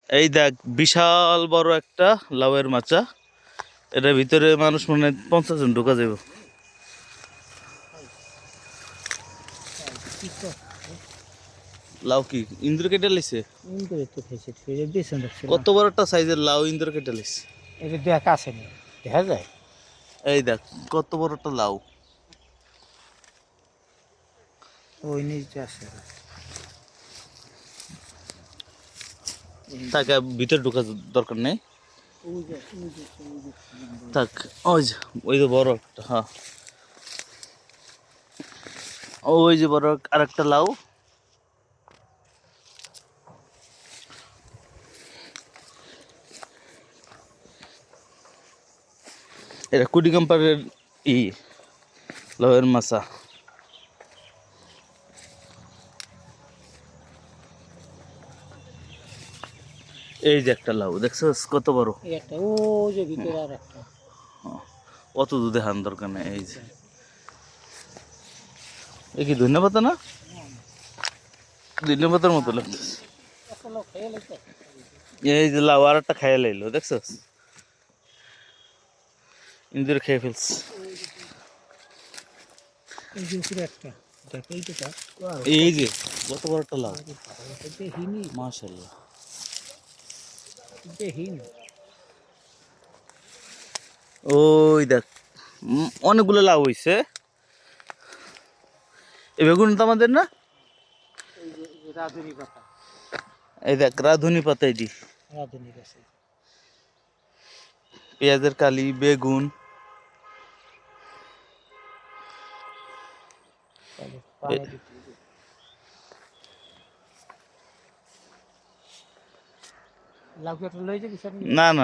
এই দেখ বিশাল বড় একটা লাউয়ের মাচা। এটার ভিতরে মানুষ মনে হয় 50 জন ঢোকা যাবে। লাউ কি ইন্দ্র কেটে লিছে? কত বড় একটা সাইজের লাউ ইন্দ্র কেটে লিছে। এটা দেখা আছে না, দেখা যায়। এই দেখ কত বড় একটা লাউ। ওই নিচে আছে। তাকে ভিতরে ঢোকা দরকার নেই। থাক ওই যে বড় একটা, হ্যাঁ ওই যে বড় আরেকটা লাউ। এটা কুড়ি কোম্পানির লাউয়ের মাছা। এই যে একটা লাউ দেখছস কত বড়। একটা ও যে ভিতরে আর একটা অত দূর দেখান দরকার নেই। এই যে এ কি ধন্যবাদ না, ধন্যবাদের মতো লাগতেছে। এই যে লাউ আর একটা খাইয়া লাইলো দেখছস, ইন্দুর খেয়ে ফেলছে। এই যে কত বড় একটা লাউ, মাশাআল্লাহ। ওই দেখ অনেকগুলো লাউ হইছে। এই বেগুন তো আমাদের না, এই দেখ রাঁধুনি পাতা, এটি পেঁয়াজের কালি, বেগুন। লাউ কেটে লই যে না না